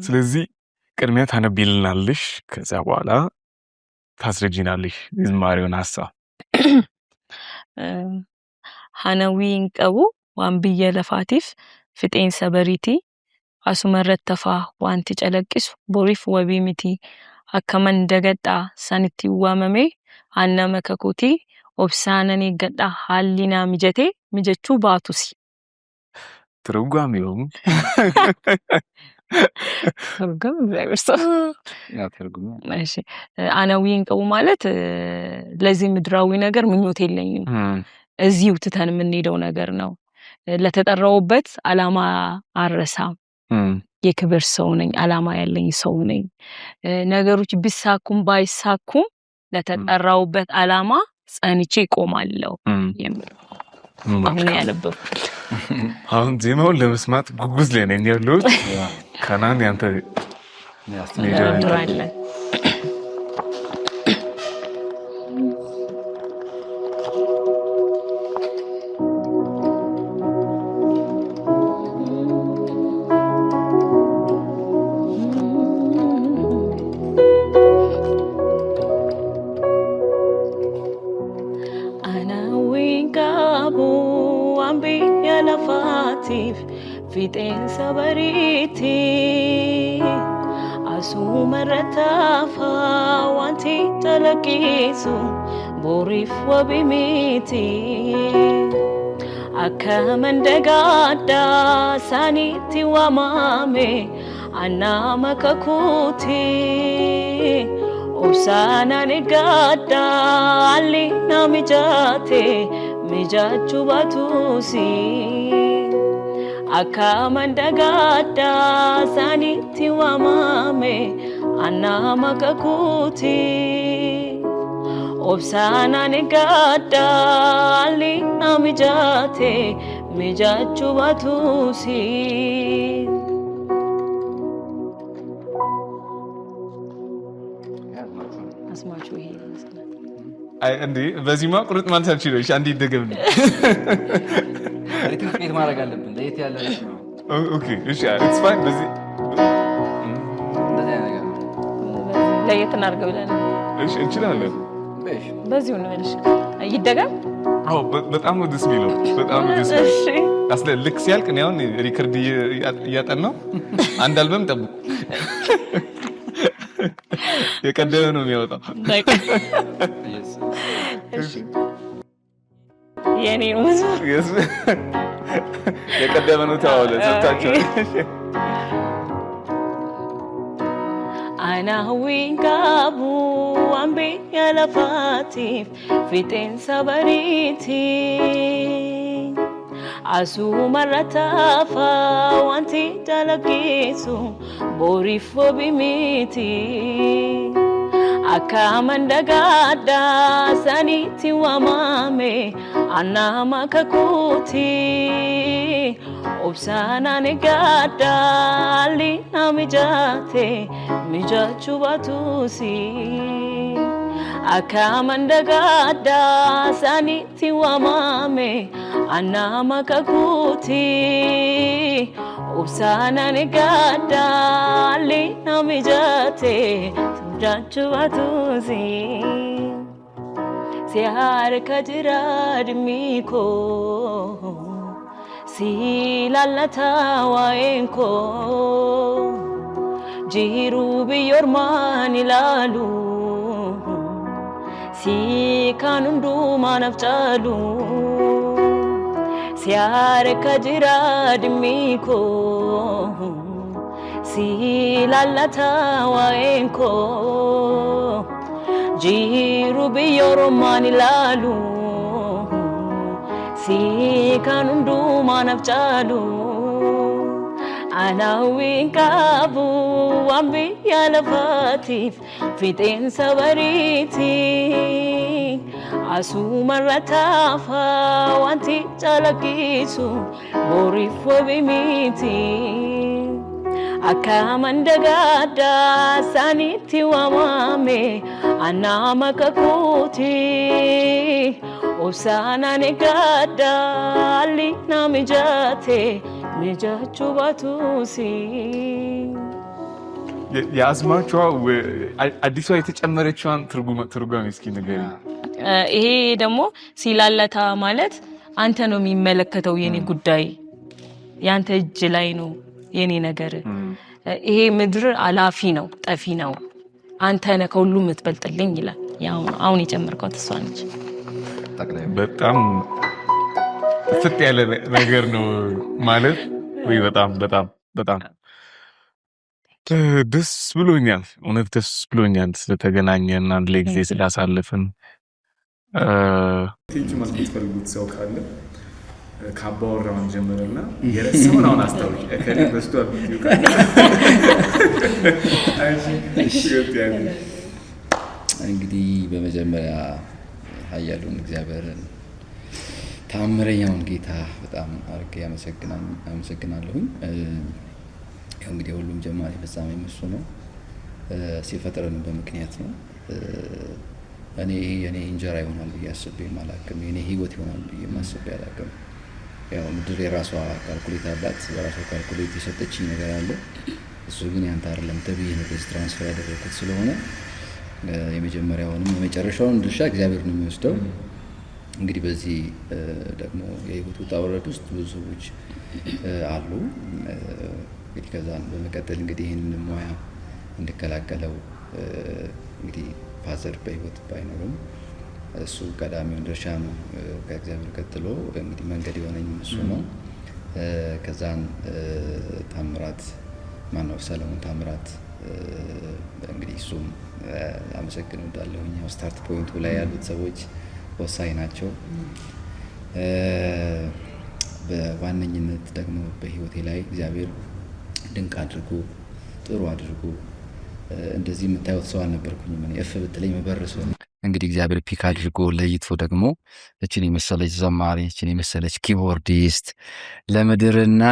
ስለዚህ ቅድሚያ ታነቢልናልሽ ከዛ በኋላ ታስረጂናልሽ ዝማሬውን ሐሳብ ሐነዊን ቀቡ ዋንብየ ለፋቲፍ ፍጤን ሰበሪቲ አሱመረተፋ ዋንቲ ጨለቅስ ቦሪፍ ወቢሚቲ አከመን ደገጣ ሰንቲ ዋመሜ አነመ ከኩቲ ኦብሳነኒ ገጣ ሃሊና ሚጀቹ ባቱሲ ትርጓሜውም ትርጉም ዘይበርሶ ያ ትርጉም እሺ አናዊን ቀቡ ማለት ለዚህ ምድራዊ ነገር ምኞት የለኝም እዚሁ ትተን የምንሄደው ነገር ነው ለተጠራውበት አላማ አረሳም የክብር ሰው ነኝ አላማ ያለኝ ሰው ነኝ ነገሮች ቢሳኩም ባይሳኩም ለተጠራውበት አላማ ጸንቼ ቆማለሁ የሚል አሁን ያለበት አሁን ዜማውን ለመስማት ጉጉዝ ላይ ነኝ ያለው ካናን ያንተ ያስተምራለ Fiten sabariti asumaratafa wanti talakisu borif wabimiti akamandagada saniti wamame anama kakuti obsana negada alina mijachu batusi akamandagada saniti wamame anama kakuti obsana negada alina mijachu batusi asmachu hi አይ እንዴ በዚህ ማቁርጥ ማለት አልችልም እሺ አንዴ ደገም ሪትሪት ማድረግ አለብን ለየት ያለ ነው ኦኬ እሺ ኢትስ ፋይን በዚህ ለየት እናርገው ብለን እሺ እንችላለን በዚሁ ነው እሺ ይደገም አዎ በጣም ደስ የሚለው በጣም ደስ እሺ አስለ ልክ ሲያልቅ ነው አሁን ሪከርድ እያጠናው አንድ አልበም ጠብቁ የቀደመ ነው የሚያወጣው እሺ የኔ ነው የቀደመ ነው ታውለ ሰጣቸው ana wingabu ambi yalafatif fiten sabariti asumaratafa wanti talakisu borifo bimiti akamandagada saniti wamame anama kakuti obsana negada alina mijachu batusi akamandagada saniti wamame anama kakuti obsana negada alina mijachu batusi siar kajrad miko silalata waenko jiru biyorman ilalu si kanundu manafchalu siar kajrad miko silalata waenko jiru biyorman ilalu si kanundu manafchalu anawin kabu ambi yalafatif fiten sabariti asumaratafa wanti talakisu borifo bimiti akamandagada saniti wamame anama kakuti obsana negada alina mijachu batusi የአዝማቿ አዲሷ የተጨመረችዋን ትርጓሜ እስኪ ንገሪ። ይሄ ደግሞ ሲላለታ ማለት አንተ ነው የሚመለከተው የኔ ጉዳይ፣ ያንተ እጅ ላይ ነው የኔ ነገር። ይሄ ምድር አላፊ ነው ጠፊ ነው፣ አንተ ነህ ከሁሉ የምትበልጥልኝ ይላል። ያው አሁን የጨመርከው እሷ ነች። በጣም ፍጥ ያለ ነገር ነው ማለት ወይ? በጣም በጣም በጣም ደስ ብሎኛል። እውነት ደስ ብሎኛል ስለተገናኘን አንድ ላይ ጊዜ ስላሳለፍን። ቴንኪ ማለት የምትፈልጉት ሰው ካለ ከአባወራውን ጀምረና የረሳውን አሁን አስታውቂ። እከሌ በስቷል ቪዲዮ ካለ እንግዲህ በመጀመሪያ ኃያሉን እግዚአብሔርን ተአምረኛውን ጌታ በጣም አድርጌ አመሰግናለሁኝ። ያው እንግዲህ ሁሉም ጀማሪ ፍጻሜ እሱ ነው። ሲፈጥረን በምክንያት ነው። እኔ የኔ እንጀራ ይሆናል ብዬ አስቤ አላውቅም። የኔ ህይወት ይሆናል ብዬ አስቤ አላውቅም። ያው ምድር የራሷ ካልኩሌት አላት፣ በራሷ ካልኩሌት የሰጠችኝ ነገር አለ። እሱ ግን ያንተ አይደለም ተብዬ ነው በዚህ ትራንስፈር ያደረኩት ስለሆነ የመጀመሪያውንም የመጨረሻውን ድርሻ እግዚአብሔር ነው የሚወስደው። እንግዲህ በዚህ ደግሞ የህይወት ውጣ ውረድ ውስጥ ብዙ ሰዎች አሉ። እንግዲህ ከዛን በመቀጠል እንግዲህ ይህንን ሙያ እንድከላከለው እንግዲህ ፋዘር በህይወት ባይኖርም እሱ ቀዳሚውን ድርሻ ነው ከእግዚአብሔር ቀጥሎ እንግዲህ መንገድ የሆነኝ እሱ ነው። ከዛን ታምራት ማነው ሰለሞን ታምራት እንግዲህ እሱም አመሰግነው እንዳለሁኝ። ያው ስታርት ፖይንቱ ላይ ያሉት ሰዎች ወሳኝ ናቸው። በዋነኝነት ደግሞ በህይወቴ ላይ እግዚአብሔር ድንቅ አድርጎ ጥሩ አድርጎ እንደዚህ የምታዩት ሰው አልነበርኩኝም። እኔ እፍ ብትለኝ መበረሱ እንግዲህ እግዚአብሔር ፒክ አድርጎ ለይቶ ደግሞ እችን የመሰለች ዘማሪ እችን የመሰለች ኪቦርዲስት ለምድርና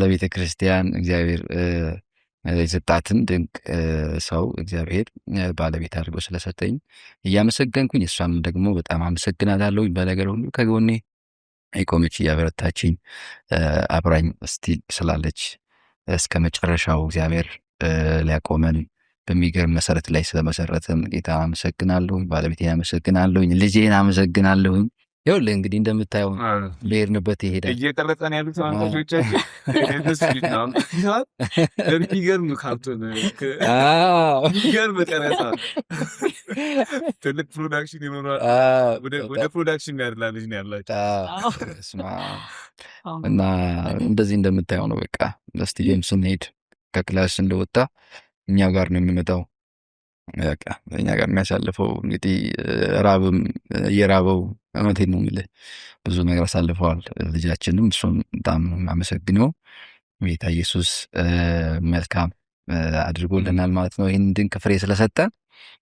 ለቤተ ክርስቲያን እግዚአብሔር የሰጣትን ድንቅ ሰው እግዚአብሔር ባለቤት አድርጎ ስለሰጠኝ እያመሰገንኩኝ እሷም ደግሞ በጣም አመሰግናታለሁ። በነገር ሁሉ ከጎኔ የቆመች እያበረታችኝ አብራኝ ስቲል ስላለች እስከ መጨረሻው እግዚአብሔር ሊያቆመን በሚገርም መሰረት ላይ ስለመሰረተም ጌታ አመሰግናለሁ። ባለቤቴን አመሰግናለሁ። ልጄን አመሰግናለሁ። ይኸውልህ እንግዲህ እንደምታየው ብሄርንበት ይሄዳል። እየቀረጸን ያሉት ተመልካቾቻችን የሚገርም ካርቶን የሚገርም ቀረጻ ትልቅ ፕሮዳክሽን ይኖራል። ወደ ፕሮዳክሽን ያድላ ልጅ ነው ያላቸው እና እንደዚህ እንደምታየው ነው። በቃ ስቱዲዮም ስንሄድ ከክላስ እንደወጣ እኛ ጋር ነው የሚመጣው። በቃ እኛ ጋር የሚያሳልፈው እንግዲህ ራብም እየራበው እውነቴን ነው የምልህ ብዙ ነገር አሳልፈዋል። ልጃችንም እሱም በጣም አመሰግነው። ጌታ ኢየሱስ መልካም አድርጎልናል ማለት ነው ይህን ድንቅ ፍሬ ስለሰጠን።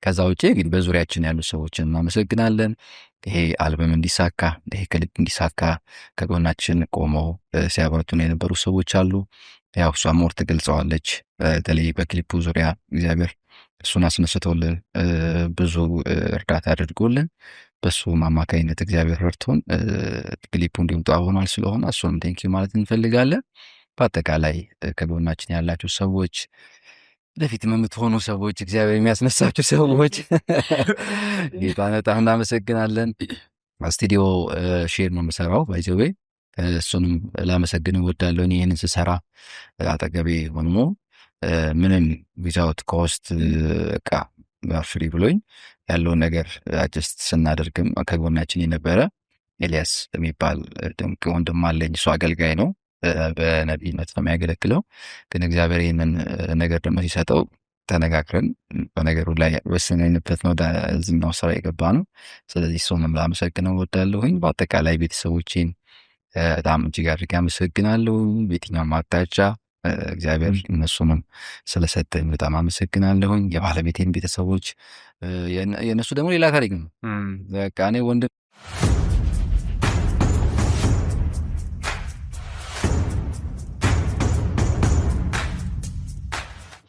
ከዛ ውጭ እንግዲህ በዙሪያችን ያሉ ሰዎችን እናመሰግናለን። ይሄ አልበም እንዲሳካ ይሄ ክሊፕ እንዲሳካ ከጎናችን ቆመው ሲያበረቱን የነበሩ ሰዎች አሉ። ያው እሷ ሞር ትገልጸዋለች። በተለይ በክሊፑ ዙሪያ እግዚአብሔር እሱን አስነስቶልን ብዙ እርዳታ አድርጎልን በሱ አማካኝነት እግዚአብሔር ረድቶን ክሊፑ እንዲወጣ ሆኗል። ስለሆነ እሱንም ቴንኪው ማለት እንፈልጋለን። በአጠቃላይ ከጎናችን ያላችሁ ሰዎች፣ ለፊት የምትሆኑ ሰዎች፣ እግዚአብሔር የሚያስነሳችሁ ሰዎች ጌታን በጣም እናመሰግናለን። ስቱዲዮ ሼር ነው የምሰራው ባይዘዌ እሱንም ላመሰግን እወዳለሁ። ይህንን ስሰራ አጠገቤ ሆኖ ምንም ዊዛውት ኮስት እቃ ፍሪ ብሎኝ ያለውን ነገር አጀስት ስናደርግም ከጎናችን የነበረ ኤልያስ የሚባል ድንቅ ወንድም አለኝ። እሱ አገልጋይ ነው፣ በነቢይነት ነው የሚያገለግለው። ግን እግዚአብሔር ይህንን ነገር ደግሞ ሲሰጠው ተነጋግረን በነገሩ ላይ ወስነንበት ነው ወደዚህኛው ስራ የገባ ነው። ስለዚህ እሱንም ላመሰግነው እወዳለሁኝ። በአጠቃላይ ቤተሰቦቼን በጣም እጅግ አድርጌ አመሰግናለሁ። በየትኛውም አቅጣጫ እግዚአብሔር እነሱንም ስለሰጠኝ በጣም አመሰግናለሁኝ። የባለቤቴን ቤተሰቦች የእነሱ ደግሞ ሌላ ታሪክ ነው። በቃ እኔ ወንድም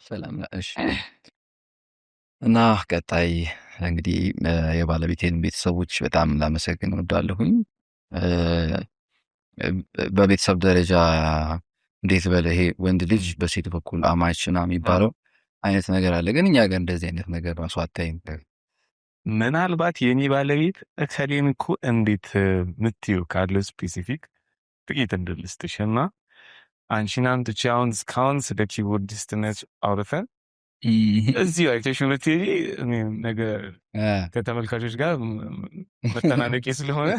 ሰላም እና ቀጣይ እንግዲህ የባለቤቴን ቤተሰቦች በጣም ላመሰግን እወዳለሁኝ። በቤተሰብ ደረጃ እንዴት በለ ይሄ ወንድ ልጅ በሴት በኩል አማች ነው የሚባለው አይነት ነገር አለ። ግን እኛ ጋር እንደዚህ አይነት ነገር ራሱ አታይም። ምናልባት የኔ ባለቤት እከሌን እኮ እንዴት ምትዩ ካለው ስፔሲፊክ ጥቂት እንድልስጥሽና አንቺን አምጥቼ አሁን እስካሁን ስለ ኪቦርዲስትነት አውርተን እዚህ አይተሽው ብትሄጂ ነገ ከተመልካቾች ጋር መተናነቂ ስለሆነ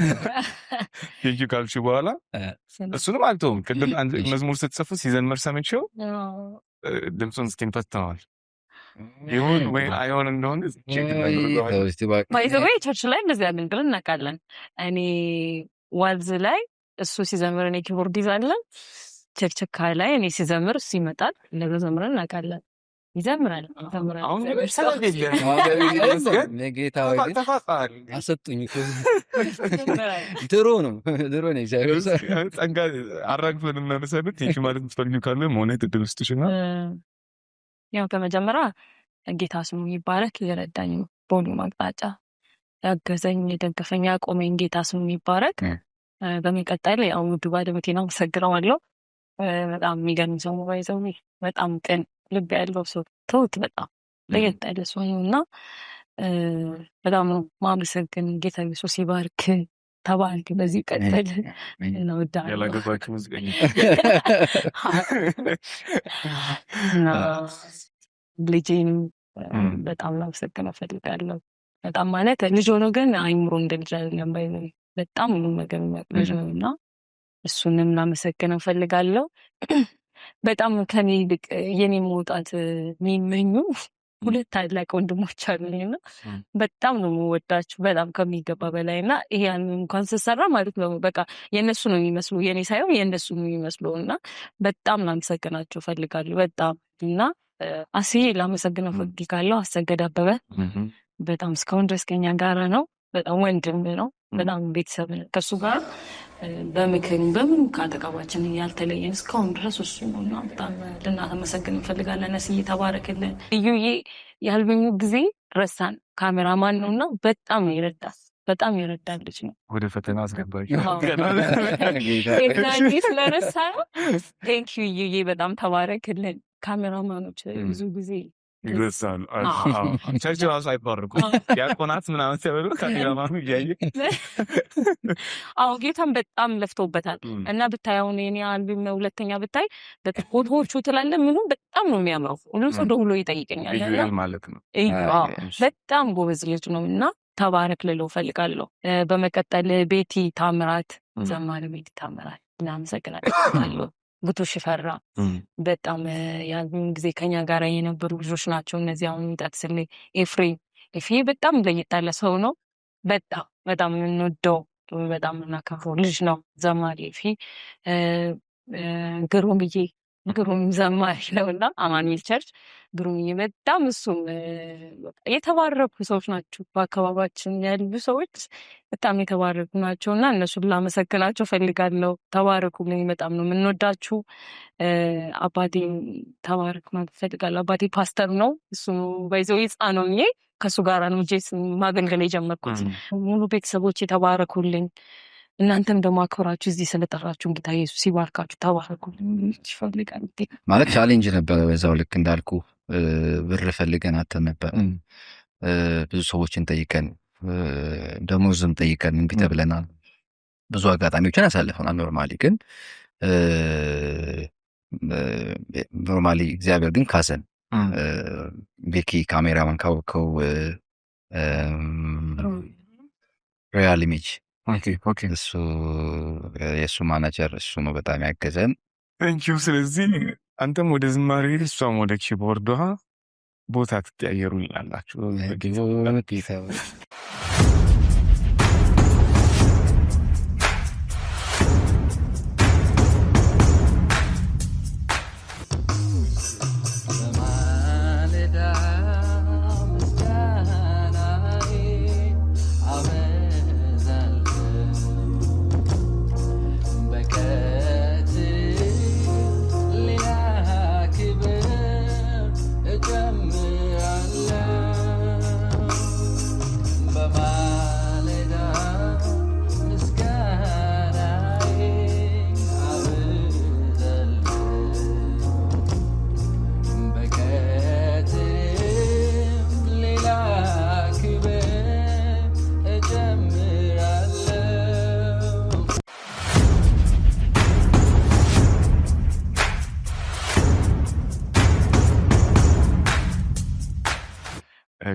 ሄጂ ካልሽ በኋላ እሱንም አልተውም። ቅድም መዝሙር ስትጽፉ ሲዘመር ሰምቼው ድምፁን እስኪን ፈትነዋል። ይሁን ወይ አይሆን እንደሆነ ባይዘዌ ቸርች ላይ እንደዚህ አገልግለን እናውቃለን። እኔ ዋልዝ ላይ እሱ ሲዘምር እኔ ኪቦርድ ይዛለን። ቸርችካ ላይ እኔ ሲዘምር እሱ ይመጣል። እንደዛ ዘምረን እናውቃለን። ይዘምራል አሰጡኝ። ድሮ ነው ጸጋ አራግፈን እናነሳበት ይህ ማለት ምትፈልጊ ካለ መሆነ ትድል ውስጥ ይችላል። ያው ከመጀመሪያ ጌታ ስሙ ይባረክ። የረዳኝ በሁሉ አቅጣጫ ያገዘኝ የደገፈኝ ያቆመኝ ጌታ ስሙ ይባረክ። በመቀጠል ያው ውድ ባለቤቴን አመሰግነዋለሁ። በጣም የሚገርም ሰው ነው። ባይዘው በጣም ቅን ልብ ያለው ሰው ተውት በጣም ለየት ያለ ሰው ነውና በጣም ነው ማመሰግን። ጌታ ኢየሱስ ይባርክ። ተባረክ። በዚህ ቀጥል ነው ዳር ያላገባችሁ ሙዚቀኛ ልጄን በጣም ላመሰግን እፈልጋለሁ። በጣም ማለት ልጅ ሆኖ ግን አይምሮ እንደልጃለን ባይዘው በጣም ነገር ልጅ ነውና እሱንም ላመሰግን እፈልጋለሁ። በጣም ከኔ ይልቅ የኔ መውጣት የሚመኙ ሁለት ታላቅ ወንድሞች አሉኝና በጣም ነው የምወዳቸው በጣም ከሚገባ በላይና ይሄ እንኳን ስሰራ ማለት ነው በቃ የነሱ ነው የሚመስሉ የኔ ሳይሆን የነሱ ነው የሚመስሉና በጣም ላመሰግናቸው እፈልጋለሁ። በጣም እና አስዬ ላመሰግነው እፈልጋለሁ። አሰገድ አበበ በጣም እስካሁን ድረስ ከኛ ጋር ነው። በጣም ወንድም ነው። በጣም ቤተሰብ ከሱ ጋር በምክን በምን ካጠቃባችን ያልተለየን እስካሁን ድረስ እሱ ነውና በጣም ልናመሰግን እንፈልጋለን። እስዬ ተባረክልን። እዩዬ ያልበኙ ጊዜ ረሳን ካሜራማን ነውና በጣም ይረዳል። በጣም ይረዳል ልጅ ነው። ወደ ፈተና አስገባኝ ስለረሳ ቴንክ ዩ እዩዬ በጣም ተባረክልን። ካሜራማኖች ብዙ ጊዜ ይረሳሉ። ቸርች ራሱ አይባረኩ ያቆናት ምናምን ሲያበሉ ካሜራማኑ እያየ ጌታን በጣም ለፍቶበታል እና ብታይ አሁን የኔ አልበም ሁለተኛ ብታይ ፎቶዎቹ ትላለ ምኑ በጣም ነው የሚያምረው። ሁሉም ሰው ደውሎ ይጠይቀኛል ማለት ነው። በጣም ጎበዝ ልጅ ነው እና ተባረክ ልለው እፈልጋለሁ። በመቀጠል ቤቲ ታምራት ዘማሪ ቤቲ ታምራት እናመሰግናለሁ። ጉቱ ሽፈራ በጣም ያሉን ጊዜ ከኛ ጋር የነበሩ ልጆች ናቸው። እነዚህ አሁን የሚጠቅስልኝ ኤፍሬም በጣም ለየት ያለ ሰው ነው። በጣም የምንወደው በጣም የምናከብረው ልጅ ነው። ዘማሪ ግሩም ዘማሪ ነውና አማኑኤል ቸርች ግሩምዬ በጣም እሱም የተባረኩ ሰዎች ናቸው። በአካባቢያችን ያሉ ሰዎች በጣም የተባረኩ ናቸውና እነሱን ላመሰግናቸው ፈልጋለሁ። ተባረኩልኝ። በጣም ነው የምንወዳችሁ። አባቴ ተባረክ ማለት ፈልጋለሁ። አባቴ ፓስተር ነው። እሱ ባይዘው ነው ከሱ ጋር ነው ጄስ ማገልገል የጀመርኩት። ሙሉ ቤተሰቦች የተባረኩልኝ። እናንተም ደግሞ አክብራችሁ እዚህ ስለጠራችሁ ጌታ ኢየሱስ ይባርካችሁ። ተባረኩልኝ። ይፈልጋል ማለት ቻሌንጅ ነበረ። በዛው ልክ እንዳልኩ ብር ፈልገን አተን ነበር። ብዙ ሰዎችን ጠይቀን ደሞዝም ጠይቀን እምቢ ተብለናል። ብዙ አጋጣሚዎችን አሳልፈናል። ኖርማሊ እግዚአብሔር ግን ካሰን። ቤኪ ካሜራማን ካወቀው ሪያል ኢሜጅ እሱ የእሱ ማናጀር እሱ ነው በጣም ያገዘን። ቴንኪው። ስለዚህ አንተም ወደ ዝማሬ እሷም ወደ ኪቦርዷ ቦታ ትቀያየሩልናላችሁ።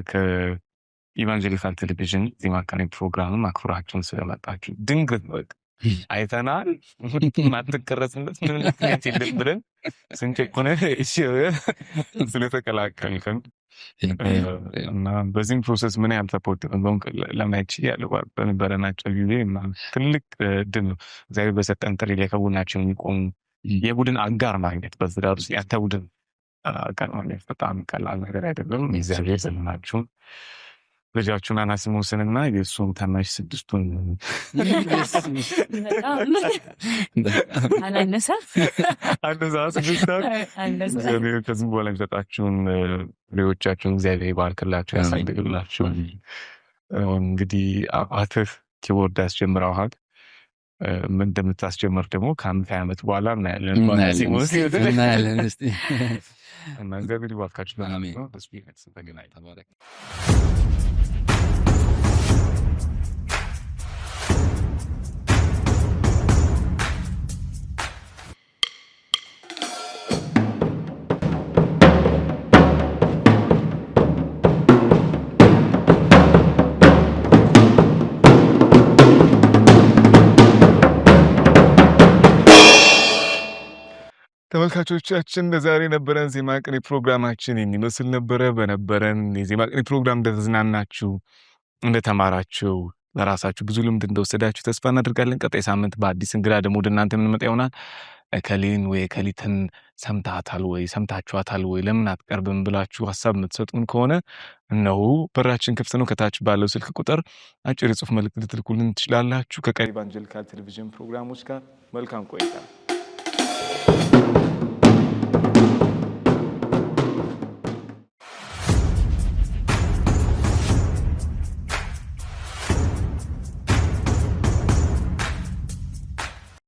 ከኢቫንጀሊካል ቴሌቪዥን ዜማ ቅኔ ፕሮግራምም አክብራችሁን ስለመጣችሁ ድንገት በቃ አይተናል ማትቀረጽነት ምን ምክንያት የለም ብለን ስንቸኮነ እሺ ስለተቀላቀልከን እና በዚህም ፕሮሰስ ምን ያህል ሰፖርት እንደሆንክ ለማየት ያለው በነበረን አጭር ጊዜ ትልቅ ድል ነው። እግዚአብሔር በሰጠን ጥሪ ላይ ከጎናችን የሚቆሙ የቡድን አጋር ማግኘት በትዳር ውስጥ ያንተ ቡድን አጋር ማግኘት በጣም ቀላል ነገር አይደለም። እግዚአብሔር ዘመናችሁን ልጃችሁን አናሲሞስንና የእሱን ታናሽ ስድስቱን እግዚአብሔር ከዚህም በኋላ የሚሰጣችሁን ፍሬዎቻችሁን እግዚአብሔር ይባርክላችሁ፣ ያሳድግላችሁ። እንግዲህ አባትህ ኪቦርድ ያስጀምረዋል። ምን እንደምታስጀምር ደግሞ ከ50 ዓመት በኋላ እናያለን። እና እግዚአብሔር ይባርካችሁ። ተገናኝ ተባረክ። ተመልካቾቻችን ለዛሬ ነበረን ዜማ ቅኔ ፕሮግራማችን የሚመስል ነበረ። በነበረን የዜማ ቅኔ ፕሮግራም እንደተዝናናችሁ፣ እንደተማራችሁ፣ ለራሳችሁ ብዙ ልምድ እንደወሰዳችሁ ተስፋ እናደርጋለን። ቀጣይ ሳምንት በአዲስ እንግዳ ደግሞ ወደ እናንተ የምንመጣ ይሆናል። እከሌን ወይ እከሊትን ሰምታታል ወይ ሰምታችኋታል ወይ ለምን አትቀርብም ብላችሁ ሀሳብ የምትሰጡን ከሆነ እነሆ በራችን ክፍት ነው። ከታች ባለው ስልክ ቁጥር አጭር የጽሁፍ መልእክት ልትልኩልን ትችላላችሁ። ከቀሪ ኢቫንጀሊካል ቴሌቪዥን ፕሮግራሞች ጋር መልካም ቆይታ።